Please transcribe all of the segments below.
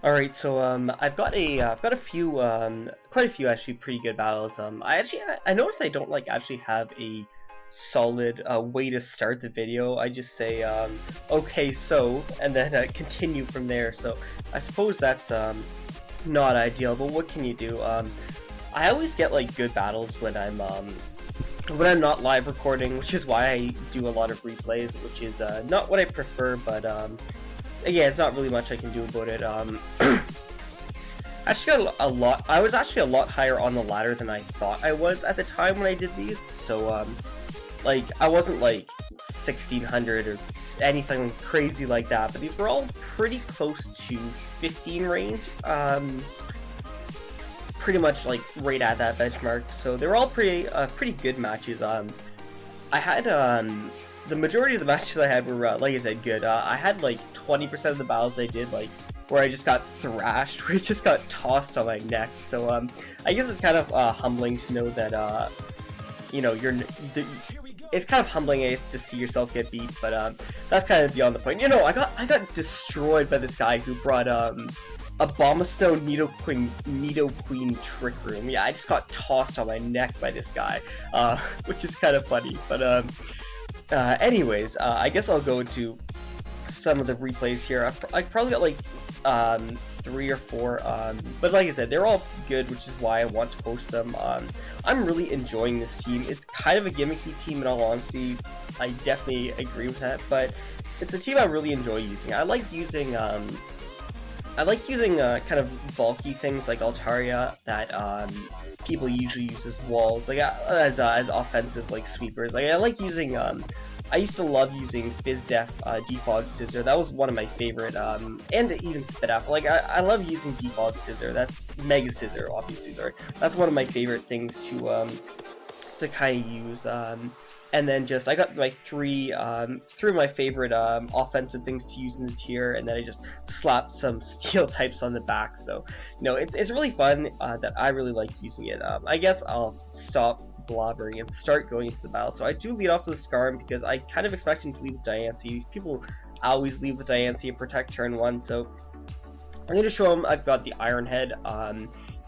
Alright, so I've got a few quite a few actually pretty good battles. I noticed I don't like actually have a solid way to start the video. I just say okay, so, and then continue from there. So I suppose that's not ideal, but what can you do? I always get like good battles when I'm not live recording, which is why I do a lot of replays, which is not what I prefer, but yeah, it's not really much I can do about it. I actually got a lot. I was actually a lot higher on the ladder than I thought I was at the time when I did these. So like I wasn't like 1600 or anything crazy like that, but these were all pretty close to 15 range. Pretty much like right at that benchmark. So they were all pretty good matches. I had the majority of the matches I had were like I said good. I had like 20% of the battles I did like where I just got thrashed, where I just got tossed on my neck. So I guess it's kind of humbling to know that you know it's kind of humbling, I guess, to see yourself get beat, but that's kind of beyond the point. You know, I got destroyed by this guy who brought a Bombastone Nido Queen Trick Room. Yeah, I just got tossed on my neck by this guy, which is kind of funny. But anyways, I guess I'll go into some of the replays here. I probably got like 3 or 4, but like I said, they're all good, which is why I want to post them. I'm really enjoying this team. It's kind of a gimmicky team in all honesty. I definitely agree with that, but it's a team I really enjoy using. I like using kind of bulky things like Altaria that people usually use as walls, like as offensive like sweepers. Like I like using I used to love using FizzDef Defog Scissor. That was one of my favorite, and even Spit Apple. Like I love using Defog Scissor. That's Mega Scissor, obviously. Sorry, that's one of my favorite things to kind of use. And then just I got like three of my favorite offensive things to use in the tier, and then I just slapped some steel types on the back. So you know, it's really fun. That I really like using it. I guess I'll stop blobbering and start going into the battle. So I do lead off with the Scarm because I kind of expect him to lead with Diancie. These people always lead with Diancie and protect turn 1. So I'm going to show him I've got the Iron Head.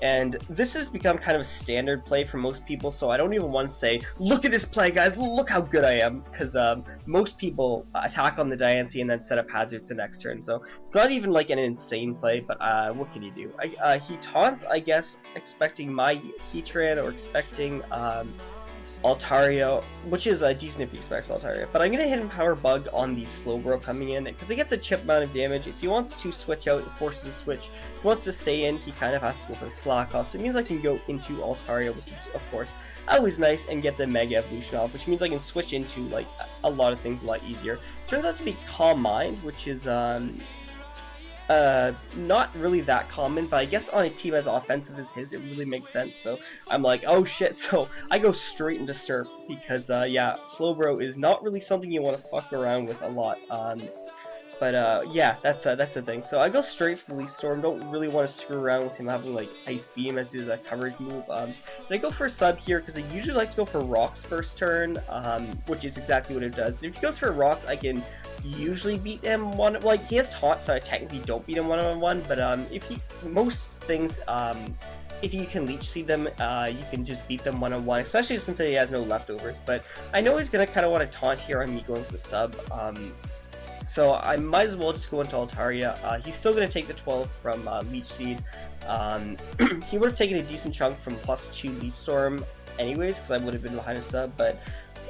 And this has become kind of a standard play for most people, so I don't even want to say, look at this play, guys, look how good I am, because most people attack on the Diancie and then set up hazards the next turn, so it's not even like an insane play, but what can you do? He taunts, I guess, expecting my Heatran or expecting Altaria, which is decent if he expects Altaria, but I'm going to hit him Power Bug on the Slowbro coming in, because he gets a chip amount of damage. If he wants to switch out, it forces a switch. If he wants to stay in, he kind of has to go for the Slack off, so it means I can go into Altaria, which is, of course, always nice, and get the Mega Evolution off, which means I can switch into, like, a lot of things a lot easier. Turns out to be Calm Mind, which is, not really that common, but I guess on a team as offensive as his, it really makes sense. So I'm like, oh shit, so I go straight into Serp, because yeah, Slowbro is not really something you want to fuck around with a lot. But yeah, that's the thing. So I go straight to the Leaf Storm. Don't really want to screw around with him having like Ice Beam as his coverage move. And I go for a sub here because I usually like to go for Rocks first turn, which is exactly what it does. If he goes for Rocks, I can usually beat him like he has taunt, so I technically don't beat him 1-on-1. But if he most things if you can leech seed them, you can just beat them 1-on-1, especially since he has no leftovers. But I know he's gonna kind of want to taunt here on me going for the sub. So I might as well just go into Altaria. He's still going to take the 12 from Leech Seed. He would have taken a decent chunk from +2 Leech Storm anyways, because I would have been behind a sub, but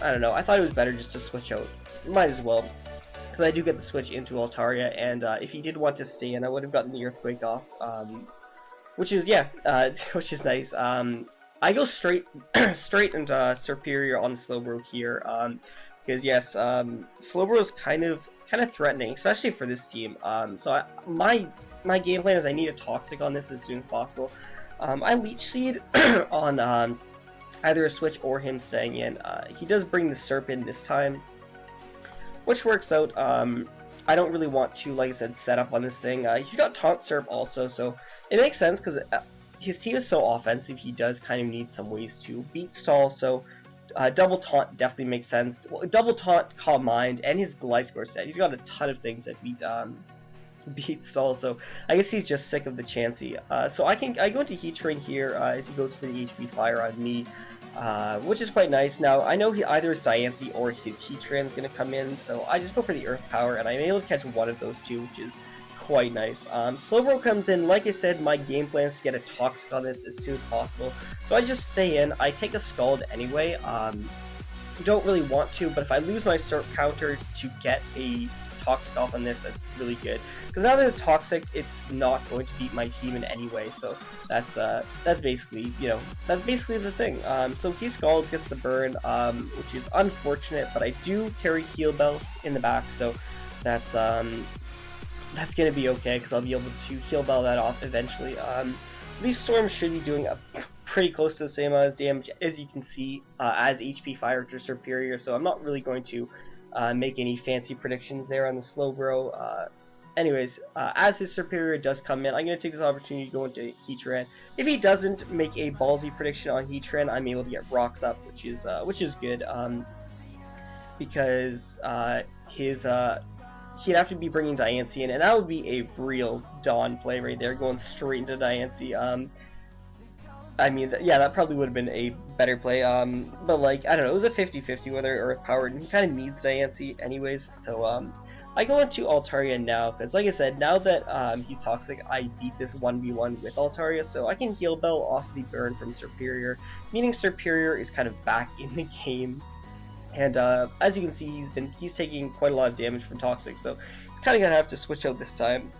I don't know. I thought it was better just to switch out. Might as well, because I do get the switch into Altaria, and if he did want to stay in, I would have gotten the Earthquake off, which is, yeah, which is nice. I go straight into Serperior on the Slowbro here, because yes, Slowbro is kind of threatening, especially for this team. So my game plan is I need a Toxic on this as soon as possible. I Leech Seed on either a switch or him staying in. He does bring the Serp in this time, which works out. I don't really want to, like I said, set up on this thing. He's got Taunt Serp also, so it makes sense because his team is so offensive. He does kind of need some ways to beat Stall, so Double Taunt definitely makes sense. Well, Double Taunt, Calm Mind, and his Gliscor set. He's got a ton of things that beat beat Sol, so I guess he's just sick of the Chansey. So I go into Heat Train here as he goes for the HP Fire on me, which is quite nice. Now I know either his Diancie or his Heat Train is going to come in, so I just go for the Earth Power, and I'm able to catch one of those two, which is quite nice. Slowbro comes in. Like I said, my game plan is to get a Toxic on this as soon as possible, so I just stay in. I take a Scald anyway. Don't really want to, but if I lose my Serp counter to get a Toxic off on this, that's really good. Because now that it's Toxic, it's not going to beat my team in any way. So that's basically, that's basically the thing. So he Scalds, gets the burn, which is unfortunate, but I do carry Heal Bells in the back, so that's gonna be okay because I'll be able to Heal Bell that off eventually. Leaf Storm should be doing a pretty close to the same amount of damage, as you can see, as HP Fire to Serperior, so I'm not really going to make any fancy predictions there on the Slowbro. Anyways, as his Serperior does come in, I'm going to take this opportunity to go into Heatran. If he doesn't make a ballsy prediction on Heatran, I'm able to get Rocks up, which is good, because he'd have to be bringing Diancie in, and that would be a real Dawn play right there, going straight into Diancie. I mean, yeah, that probably would have been a better play, but like, I don't know, it was a 50-50 whether Earth Powered, and he kind of needs Diancie anyways, so I go into Altaria now, because like I said, now that he's Toxic, I beat this 1v1 with Altaria, so I can Heal Bell off the burn from Serperior, meaning Serperior is kind of back in the game, and as you can see, he's taking quite a lot of damage from Toxic, so he's kind of going to have to switch out this time.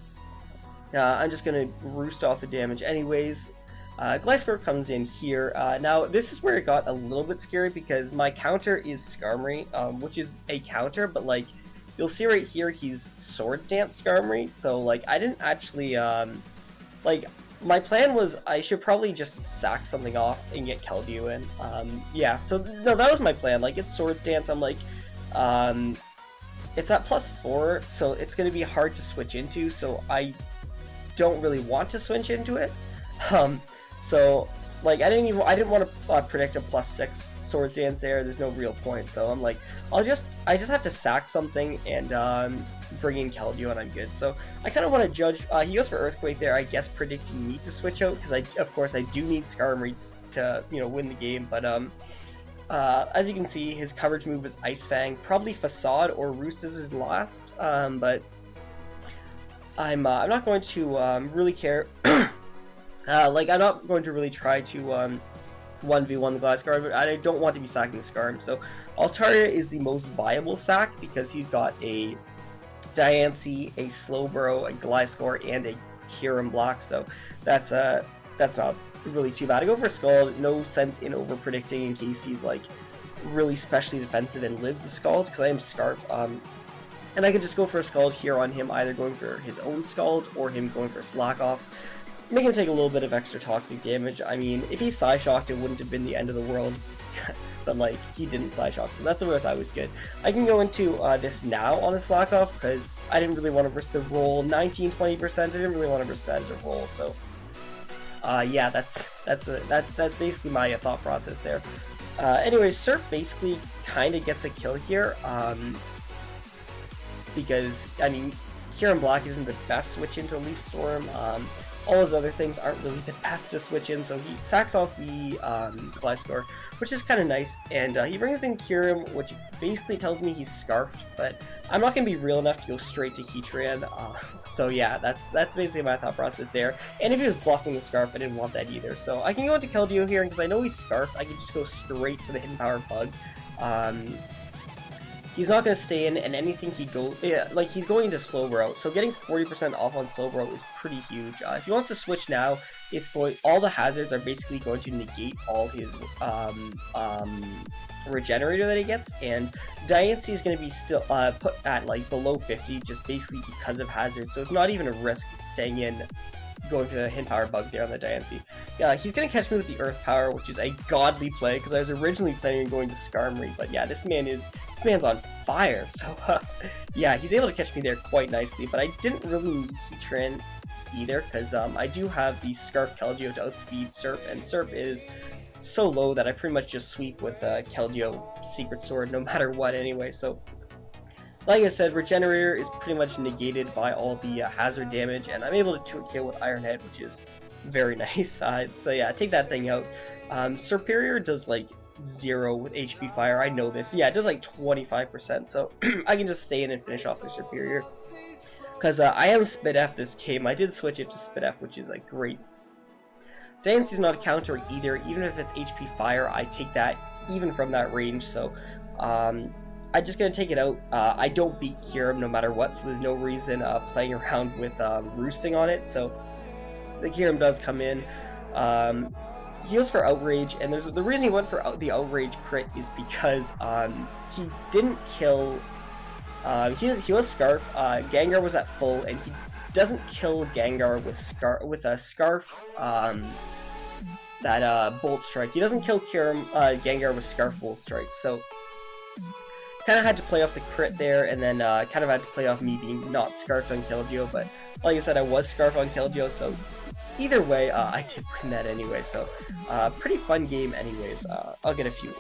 I'm just going to roost off the damage anyways. Gliscor comes in here. Now, this is where it got a little bit scary because my counter is Skarmory, which is a counter, but like, you'll see right here, he's Swords Dance Skarmory, so like, I didn't actually, like, my plan was I should probably just sack something off and get Keldeo in. Yeah, so no, that was my plan. Like, it's Swords Dance, I'm like, it's at +4, so it's going to be hard to switch into, so I don't really want to switch into it. So, like, I didn't want to predict a +6 Swords Dance there. There's no real point. So I'm like, I just have to sack something and bring in Keldeo and I'm good. So I kind of want to judge. He goes for Earthquake there, I guess, predicting me to switch out because of course I do need Skarmory to win the game. But as you can see, his coverage move is Ice Fang. Probably Facade or Roost is his last. But I'm not going to really care. Like, I'm not going to really try to 1v1 the Gliscor, but I don't want to be sacking the Skarm. So Altaria is the most viable sack because he's got a Diancie, a Slowbro, a Gliscor, and a Kyurem block. So that's not really too bad. I go for Scald. No sense in over predicting in case he's like really specially defensive and lives the Scald because I am Scarf. And I can just go for a Scald here on him, either going for his own Scald or him going for Slack Off. Make him take a little bit of extra toxic damage. I mean, if he Psyshocked, it wouldn't have been the end of the world. But, like, he didn't Psyshock, so that's where I was good. I can go into this now on a Slack Off, because I didn't really want to risk the roll. 19-20%, I didn't really want to risk that as a roll, so... yeah, that's basically my thought process there. Anyways, Surf basically kind of gets a kill here, because, I mean, Kyurem Block isn't the best switch into Leaf Storm. All his other things aren't really the best to switch in, so he sacks off the Gliscor, which is kind of nice, and he brings in Kyurem, which basically tells me he's Scarfed, but I'm not going to be real enough to go straight to Heatran, so yeah, that's basically my thought process there. And if he was blocking the Scarf, I didn't want that either, so I can go into Keldeo here, because I know he's Scarfed, I can just go straight for the Hidden Power Bug. He's not going to stay in, and anything he goes... Yeah, like, he's going into Slowbro, so getting 40% off on Slowbro is pretty huge. If he wants to switch now, all the hazards are basically going to negate all his regenerator that he gets, and Diancie is going to be still put at, like, below 50, just basically because of hazards, so it's not even a risk staying in, going for the Hidden Power Bug there on the Diancie. Yeah, he's going to catch me with the Earth Power, which is a godly play, because I was originally planning on going to Skarmory, but yeah, this man's on fire, so yeah, he's able to catch me there quite nicely, but I didn't really need Heatran either, because I do have the Scarf Keldeo to outspeed Serp, and Serp is so low that I pretty much just sweep with Keldeo Secret Sword no matter what anyway, so Like I said, Regenerator is pretty much negated by all the hazard damage, and I'm able to 2-kill with Iron Head, which is very nice. So yeah, take that thing out. Serperior does like 0 with HP Fire, I know this. Yeah, it does like 25%, so I can just stay in and finish off the Serperior. Because I am Spit F this game. I did switch it to Spit F, which is like great. Dance is not a counter either. Even if it's HP Fire, I take that even from that range, so I'm just going to take it out. I don't beat Kyurem no matter what, so there's no reason playing around with roosting on it, so the Kyurem does come in. He goes for Outrage, and the reason he went for the Outrage crit is because he didn't kill. He was Scarf. Gengar was at full, and he doesn't kill Gengar with a Scarf. That Bolt Strike. He doesn't kill Gengar with Scarf Bolt Strike. So kind of had to play off the crit there, and then kind of had to play off me being not Scarfed on Keldeo. But like I said, I was Scarfed on Keldeo, so either way, I did win that anyway. So pretty fun game, anyways. I'll get a few.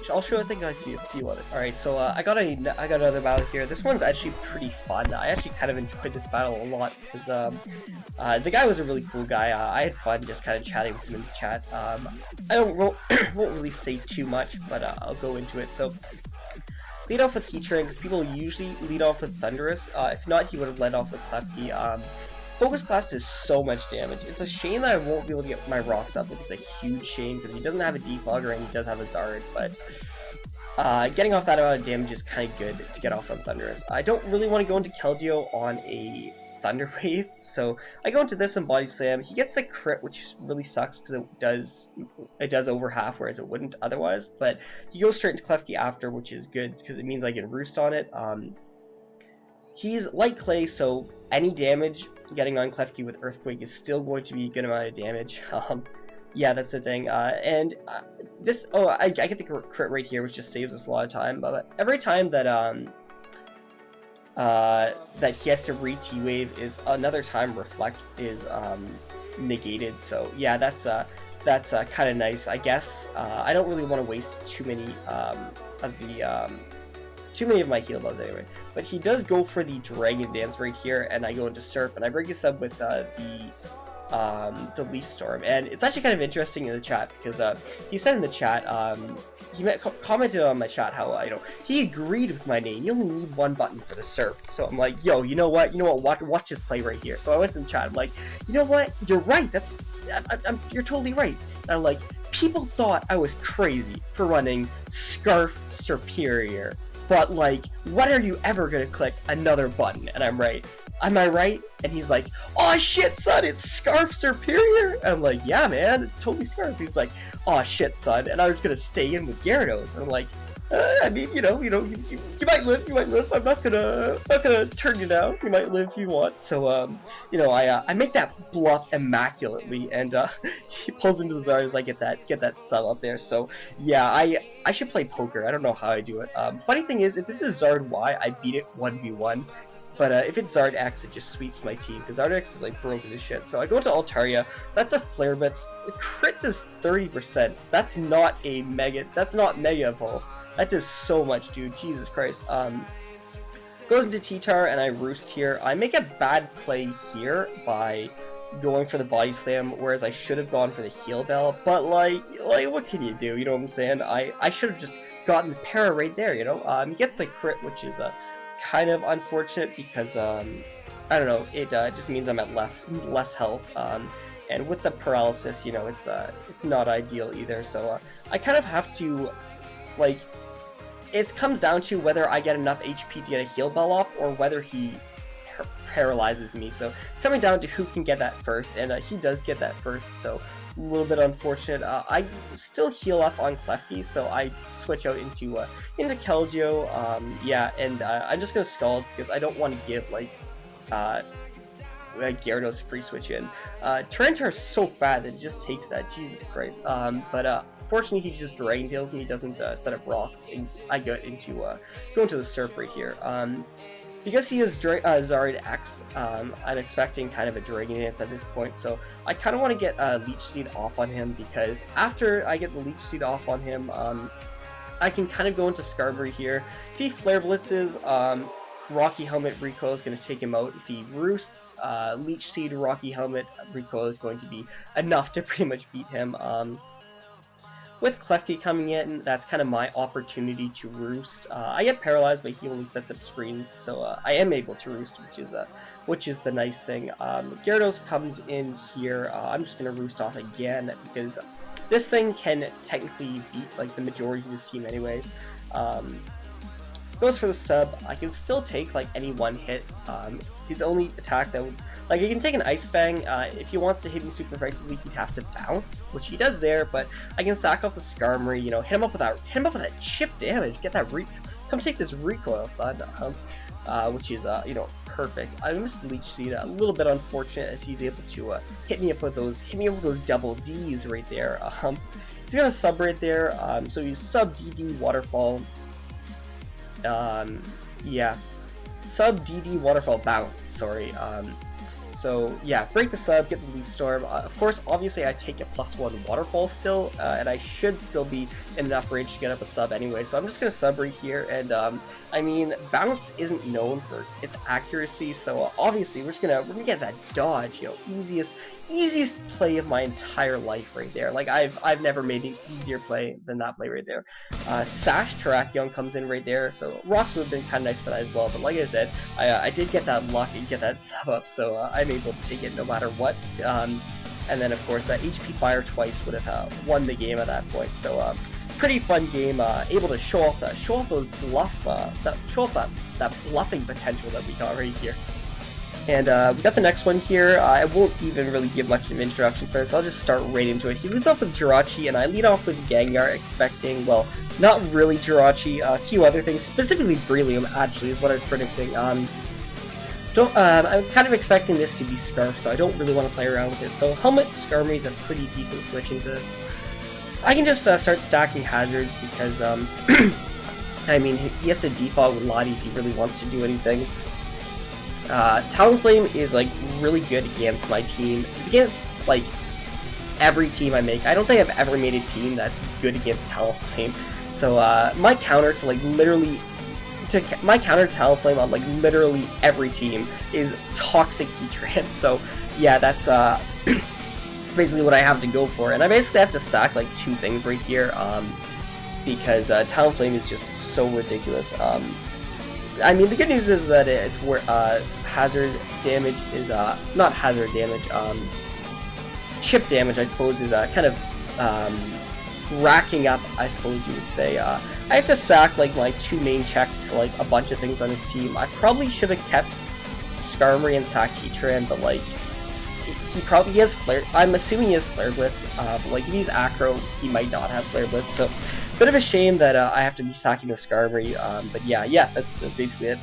I'll show. I think a few others. All right, so I got another battle here. This one's actually pretty fun. I actually kind of enjoyed this battle a lot because the guy was a really cool guy. I had fun just kind of chatting with him in the chat. I won't really say too much, but I'll go into it. So lead off with Heatran because people usually lead off with Thunderous. If not, he would have led off with Klefki. Focus Blast does so much damage. It's a shame that I won't be able to get my rocks up. It's a huge shame because he doesn't have a Defogger and he does have a Zard, but getting off that amount of damage is kind of good to get off on Thunderous. I don't really want to go into Keldeo on a Thunder Wave, so I go into this and Body Slam. He gets the crit, which really sucks because it does over half, whereas it wouldn't otherwise, but he goes straight into Klefki after, which is good because it means I can Roost on it. He's light clay, so any damage getting on Klefki with Earthquake is still going to be a good amount of damage. Yeah, that's the thing. This, I get the crit right here, which just saves us a lot of time. But every time that that he has to re-T-Wave is another time Reflect is negated. So yeah, that's kind of nice, I guess. I don't really want to waste too many of my heal balls anyway. But he does go for the Dragon Dance right here, and I go into Surf, and I break this up with the Leaf Storm. And it's actually kind of interesting in the chat, because he said in the chat, he commented on my chat how, he agreed with my name. You only need one button for the Surf. So I'm like, yo, you know what, watch this play right here. So I went to the chat, I'm like, you know what, you're right, you're totally right. And I'm like, people thought I was crazy for running Scarf Serperior. But, like, when are you ever gonna click another button? And I'm right. Am I right? And he's like, oh shit, son, it's Scarf Serperior? And I'm like, yeah, man, it's totally Scarf. He's like, oh shit, son, and I was gonna stay in with Gyarados. And I'm like, I mean, you might live. I'm not gonna turn you down. You might live if you want. So, I make that bluff immaculately, and he pulls into the Zard as I get that sub up there. So, yeah, I should play poker. I don't know how I do it. Funny thing is, if this is Zard Y, I beat it 1v1. But if it's Zard X, it just sweeps my team, because Zard X is like broken as shit. So I go to Altaria. That's a Flare Blitz. The crit does 30%. That's not Mega Evolve. That does so much, dude. Jesus Christ. Goes into T-Tar, and I Roost here. I make a bad play here by going for the Body Slam, whereas I should have gone for the Heal Bell. But, like, what can you do? You know what I'm saying? I should have just gotten the para right there, He gets the crit, which is kind of unfortunate because, I don't know, it just means I'm at less health. And with the paralysis, it's not ideal either. So, I kind of have to, like, it comes down to whether I get enough HP to get a heal bell off, or whether he paralyzes me. So coming down to who can get that first, and he does get that first, so a little bit unfortunate. I still heal up on Klefki, so I switch out into Keldeo. Yeah, and I'm just gonna Scald because I don't want to give Gyarados free switch in. Tyranitar is so bad that it just takes that. Jesus Christ. Fortunately, he just Dragon Tails me. He doesn't set up rocks, and I go into the Surf right here. Because he is Zard X, I'm expecting kind of a Dragon Dance at this point, so I kind of want to get Leech Seed off on him, because after I get the Leech Seed off on him, I can kind of go into Skarmory here. If he Flare Blitzes, Rocky Helmet recoil is going to take him out. If he roosts, Leech Seed Rocky Helmet recoil is going to be enough to pretty much beat him. With Klefki coming in, that's kind of my opportunity to roost. I get paralyzed, but he only sets up screens, so I am able to roost, which is the nice thing. Gyarados comes in here. I'm just gonna roost off again because this thing can technically beat like the majority of his team, anyways. Goes for the sub. I can still take like any one hit. His only attack that would, like, he can take an Ice Fang. If he wants to hit me super effectively, he'd have to bounce, which he does there. But I can sack off the Skarmory, you know, hit him up with that chip damage, get that come take this recoil, son. Which is you know, perfect. I missed Leech Seed, a little bit unfortunate as he's able to hit me up with those double D's right there. He's gonna sub right there. So he's sub DD Waterfall. Yeah, sub DD Waterfall bounce, sorry. So yeah, break the sub, get the Leaf Storm. Of course, obviously I take a +1 Waterfall still, and I should still be in enough range to get up a sub anyway, so I'm just going to sub right here, and I mean, bounce isn't known for its accuracy, so obviously we're gonna get that dodge, you know, easiest play of my entire life right there. Like, I've never made an easier play than that play right there. Sash Terrakion comes in right there, so rocks would have been kind of nice for that as well, but like I said, I did get that luck and get that sub up, so I'm able to take it no matter what. And then of course HP Fire twice would have won the game at that point, so pretty fun game, able to show off those that bluffing potential that we got right here. And we got the next one here. I won't even really give much of an introduction first, I'll just start right into it. He leads off with Jirachi, and I lead off with Gengar, expecting, well, not really Jirachi, a few other things, specifically Breloom, actually, is what I'm predicting. I'm kind of expecting this to be Scarf, so I don't really want to play around with it. So Helmet Skarmory is a pretty decent switch into this. I can just start stacking hazards because, I mean, he has to default with Lottie if he really wants to do anything. Talonflame is like really good against my team. It's against like every team I make. I don't think I've ever made a team that's good against Talonflame. So my counter to Talonflame on like literally every team is Toxic Heatran. So yeah, that's basically what I have to go for, and I basically have to sack like two things right here because Talonflame is just so ridiculous. I mean, the good news is that it's where hazard damage is not hazard damage, chip damage, I suppose, is kind of racking up, I suppose you would say. I have to sack like my two main checks to like a bunch of things on his team. I probably should have kept Skarmory and sacked Heatran, but like he has Flare. I'm assuming he has Flare Blitz, but like if he's Acro, he might not have Flare Blitz. So bit of a shame that I have to be sacking the Skarmory, but yeah, that's basically it.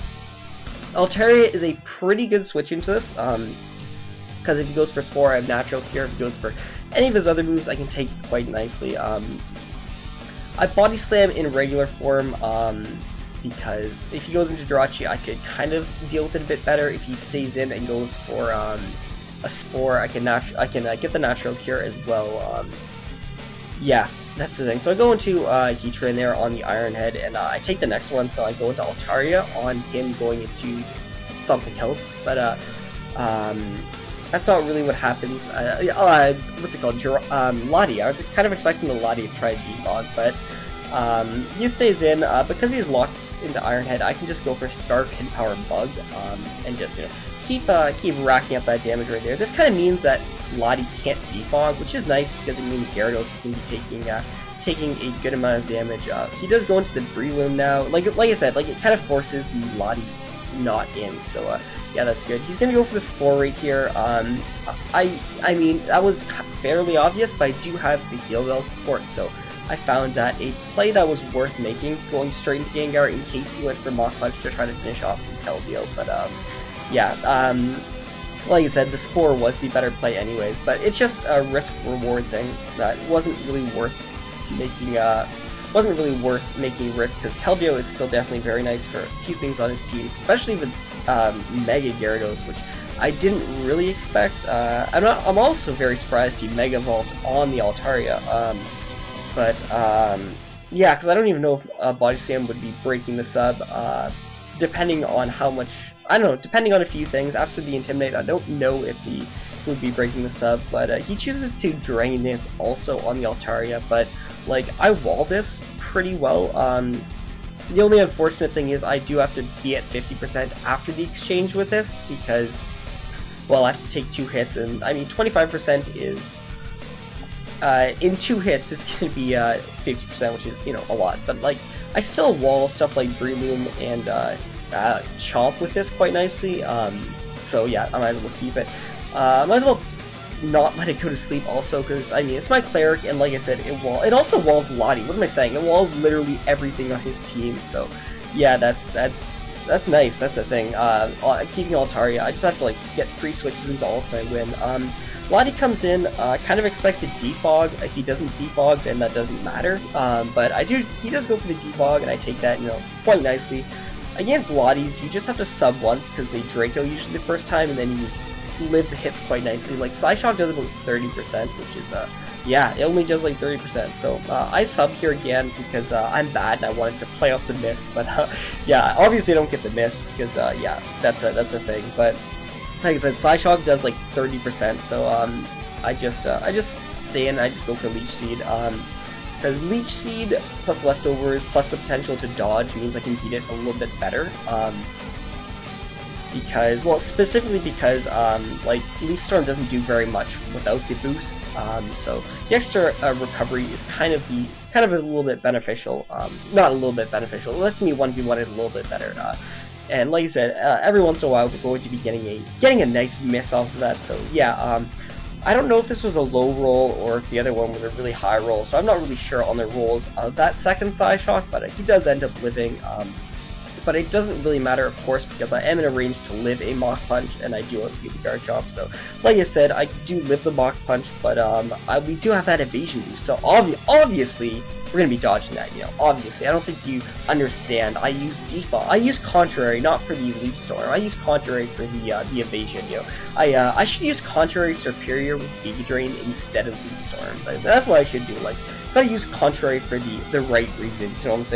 Altaria is a pretty good switch into this, because if he goes for Spore, I have Natural Cure. If he goes for any of his other moves, I can take it quite nicely. I Body Slam in regular form, because if he goes into Jirachi, I could kind of deal with it a bit better. If he stays in and goes for a Spore, I can get the Natural Cure as well. Yeah, that's the thing. So I go into Heatran there on the Iron Head, and I take the next one, so I go into Altaria on him going into something else. But that's not really what happens. What's it called? Lottie. I was kind of expecting the Lottie to try Defog, but he stays in. Because he's locked into Iron Head, I can just go for Scarf, Hidden Power, Bug, and just, you know, keep racking up that damage right there. This kind of means that Lottie can't defog, which is nice because it means Gyarados is going to be taking a good amount of damage. He does go into the Breloom now. Like I said, like it kind of forces the Lottie not in. So yeah, that's good. He's going to go for the Spore right here. I mean, that was fairly obvious, but I do have the Heal Bell support, so I found that a play that was worth making, going straight into Gengar in case he went for Mach Punch to try to finish off the Keldeo. But yeah, like I said, the Spore was the better play anyways, but it's just a risk-reward thing that wasn't really worth making risk, because Keldeo is still definitely very nice for a few things on his team, especially with Mega Gyarados, which I didn't really expect. I'm also very surprised he Mega Evolved on the Altaria, but yeah, because I don't even know if Body Slam would be breaking the sub. depending on how much, I don't know, depending on a few things, after the Intimidate, I don't know if he would be breaking the sub, but he chooses to Drain Dance also on the Altaria, but, like, I wall this pretty well. The only unfortunate thing is I do have to be at 50% after the exchange with this, because, well, I have to take 2 hits, and, I mean, 25% is, in 2 hits, it's going to be 50%, which is, you know, a lot, but, like, I still wall stuff like Breloom and Chomp with this quite nicely, so yeah, I might as well keep it. I might as well not let it go to sleep also, because, I mean, it's my Cleric, and like I said, it also walls Lottie. What am I saying? It walls literally everything on his team, so yeah, that's nice, that's the thing. Keeping Altaria, I just have to, like, get 3 switches into ult and I win. Lottie comes in, kind of expected defog. If he doesn't defog, then that doesn't matter, but he does go for the defog, and I take that, you know, quite nicely. Against Lotties, you just have to sub once, because they Draco usually the first time, and then you live the hits quite nicely. Like, Psyshock does about 30%, which is, yeah, it only does like 30%, so, I sub here again, because, I'm bad, and I wanted to play off the miss, but, yeah, obviously I don't get the miss, because, yeah, that's a thing, but, like I said, Psyshock does like 30%, so, I just stay in, I just go for Leech Seed, because Leech Seed plus Leftovers plus the potential to dodge means I can beat it a little bit better, because, well, specifically because, like, Leaf Storm doesn't do very much without the boost, so the extra recovery is kind of a little bit beneficial, not a little bit beneficial, it lets me 1v1 it a little bit better, and like I said, every once in a while we're going to be getting a nice miss off of that, so yeah, I don't know if this was a low roll or if the other one was a really high roll, so I'm not really sure on the rolls of that second Psyshock, but he does end up living, but it doesn't really matter, of course, because I am in a range to live a Mach Punch, and I do outspeed the guard chop, so like I said, I do live the Mach Punch, but we do have that evasion boost, so obviously, we're going to be dodging that, you know, obviously. I don't think you understand. I use default. I use Contrary, not for the Leaf Storm. I use Contrary for the evasion, you know. I should use Contrary Serperior with Giga Drain instead of Leaf Storm. That's what I should do. Like, gotta use Contrary for the right reasons, you know what I'm saying?